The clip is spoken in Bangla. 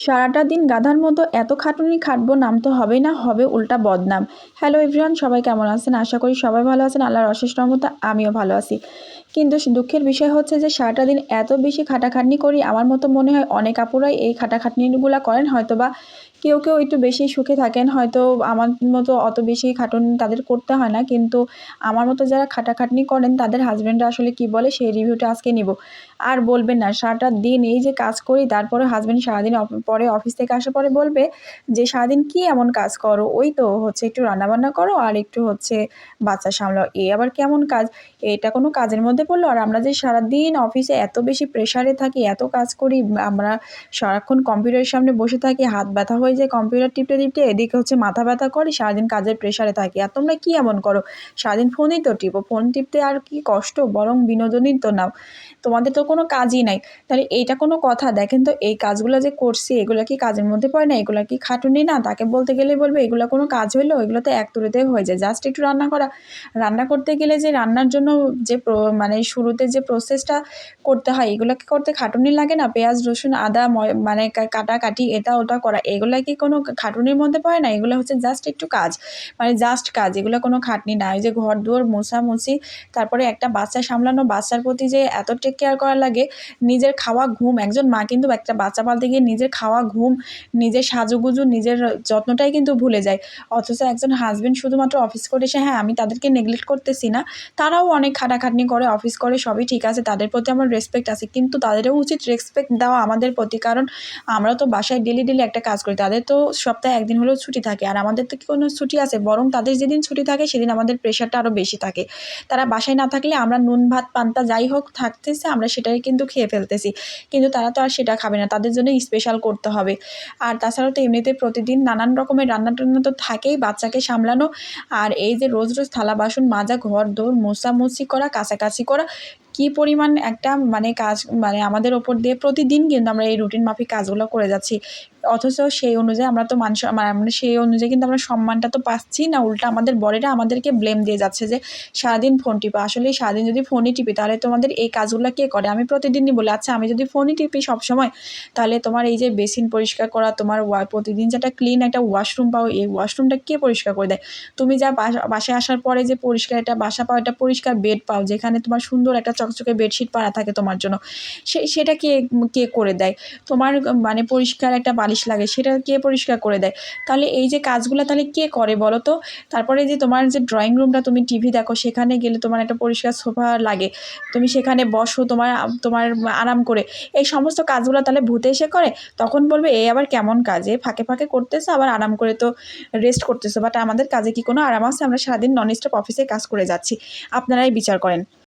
সারাটা দিন গাধার মতো এত খাটুনি খাটবো, নাম তো হবেই না, হবে উল্টা বদনাম। হ্যালো এভরিওয়ান, সবাই কেমন আছেন? আশা করি সবাই ভালো আছেন। আল্লাহর অশেষ রহমতে আমিও ভালো আছি। কিন্তু দুঃখের বিষয় হচ্ছে যে সারাটা দিন এত বেশি খাটাখাটনি করি, আমার মতো মনে হয় অনেক আপুরাই এই খাটাখাটনিগুলো করেন, হয়তো বা কেউ কেউ একটু বেশি সুখে থাকেন, হয়তো আমার মতো অত বেশি খাটুনি তাদের করতে হয় না। কিন্তু আমার মতো যারা খাটাখাটনি করেন তাদের হাজব্যান্ডরা আসলে কি বলে সেই রিভিউটা আজকে নিব। আর বলবেন না, সারাটা দিন এই যে কাজ করি, তারপরে হাজব্যান্ড সারাদিন পরে অফিস থেকে আসার পরে বলবে যে সারাদিন কি এমন কাজ করো, ওই তো হচ্ছে একটু রান্নাবান্না করো আর একটু হচ্ছে বাচ্চা সামলাও, এ আবার কেমন কাজ? এটা কোনো কাজের মধ্যে পড়লো? আর আমরা যে সারাদিন অফিসে এত বেশি প্রেশারে থাকি, এত কাজ করি, আমরা সারাক্ষণ কম্পিউটারের সামনে বসে থাকি, হাত ব্যথা হয়ে যায় কম্পিউটার টিপতে টিপতে, এদিকে হচ্ছে মাথা ব্যথা করি, সারাদিন কাজের প্রেশারে থাকি। আর তোমরা কি এমন করো? সারাদিন ফোনই তো টিপো, ফোন টিপতে আর কি কষ্ট, বরং বিনোদনই তো নাও, তোমাদের তো কোনো কাজই নাই। তাহলে এইটা কোনো কথা? দেখেন তো, এই কাজগুলো যে করছি এগুলো কি কাজের মধ্যে পড়ে না? এগুলো কি খাটুনি না? তাকে বলতে গেলে বলবে এগুলো কোনো কাজ হইলো? এগুলো তো এক তুড়িতেই হয়ে যায়, জাস্ট একটু রান্না করা। রান্না করতে গেলে যে রান্নার জন্য যে মানে শুরুতে যে প্রসেসটা করতে হয়, এগুলোকে করতে খাটুনি লাগে না? পেঁয়াজ রসুন আদা মানে কাটাকাটি এটা ওটা করা, এগুলো কি কোনো খাটুনির মধ্যে পড়ে না? এগুলো হচ্ছে জাস্ট একটু কাজ, মানে জাস্ট কাজ, এগুলো কোনো খাটনি না। ওই যে ঘর দুয়ার মোছামুছি, তারপরে একটা বাচ্চা সামলানো, বাচ্চার প্রতি যে এত টেক কেয়ার করা লাগে, নিজের খাওয়া ঘুম, একজন মা কিন্তু একটা বাচ্চা পালতে গিয়ে নিজের খাওয়া ঘুম, নিজের সাজুগুজু, নিজের যত্নটাই কিন্তু ভুলে যায়। অথচ একজন হাজবেন্ড শুধুমাত্র অফিস করে এসে, হ্যাঁ আমি তাদেরকে নেগলেক্ট করতেছি না, তারাও অনেক খাটাখাটনি করে, অফিস করে, সবই ঠিক আছে, তাদের প্রতি আমার রেসপেক্ট আছে, কিন্তু তাদেরও উচিত রেসপেক্ট দেওয়া আমাদের প্রতি। কারণ আমরা তো বাসায় ডেলি ডেলি একটা কাজ করি, তাদের তো সপ্তাহে একদিন হলেও ছুটি থাকে, আর আমাদের তো কি কোনো ছুটি আছে? বরং তাদের যেদিন ছুটি থাকে সেদিন আমাদের প্রেশারটা আরও বেশি থাকে। তারা বাসায় না থাকলে আমরা নুন ভাত পান্তা যাই হোক থাকতেছে, আমরা সেটাই কিন্তু খেয়ে ফেলতেছি, কিন্তু তারা তো আর সেটা খাবে না, তাদের জন্য স্পেশাল করতে হবে। আর তাছাড়াও তো এমনিতে প্রতিদিন নানান রকমের রান্না টান্না তো থাকেই, বাচ্চাকে সামলানো, আর এই যে রোজ রোজ থালা বাসন মাজা, ঘর দৌড় মোছামুছি করা, কাছাকাছি করা, কি পরিমাণ একটা মানে কাজ, মানে আমাদের ওপর দিয়ে প্রতিদিন কিন্তু আমরা এই রুটিন মাফিক কাজগুলো করে যাচ্ছি। অথচ সেই অনুযায়ী আমরা তো মানে সেই অনুযায়ী কিন্তু আমরা সম্মানটা তো পাচ্ছি না, উল্টা আমাদের বরেরা আমাদেরকে ব্লেম দিয়ে যাচ্ছে যে সারাদিন ফোন টিপো। আসলে সারাদিন যদি ফোনই টিপি তাহলে তোমাদের এই কাজগুলো কে করে? আমি প্রতিদিনই বলি, আচ্ছা আমি যদি ফোনই টিপি সবসময়, তাহলে তোমার এই যে বেসিন পরিষ্কার করা, তোমার প্রতিদিন যেটা ক্লিন একটা ওয়াশরুম পাও, এই ওয়াশরুমটা কে পরিষ্কার করে দেয়? তুমি যা বাসায় আসার পরে যে পরিষ্কার একটা বাসা পাও, একটা পরিষ্কার বেড পাও, যেখানে তোমার সুন্দর একটা চকচকে বেডশিট পাড়া থাকে তোমার জন্য, সেটা কে কে করে দেয়? তোমার মানে পরিষ্কার একটা বালিশ লাগে, সেটা কে পরিষ্কার করে দেয়? তাহলে এই যে কাজগুলো তাহলে কে করে বলো তো? তারপরে যে তোমার যে ড্রয়িং রুমটা, তুমি টিভি দেখো, সেখানে গেলে তোমার একটা পরিষ্কার সোফা লাগে, তুমি সেখানে বসো তোমার তোমার আরাম করে, এই সমস্ত কাজগুলো তাহলে ভূতে এসে করে? তখন বলবে এই আবার কেমন কাজে ফাঁকে ফাঁকে করতেছে, আবার আরাম করে তো রেস্ট করতেছে। বাট আমাদের কাজে কি কোনো আরাম আছে? আমরা সারাদিন নন স্টপ অফিসে কাজ করে যাচ্ছি, আপনারাই বিচার করেন।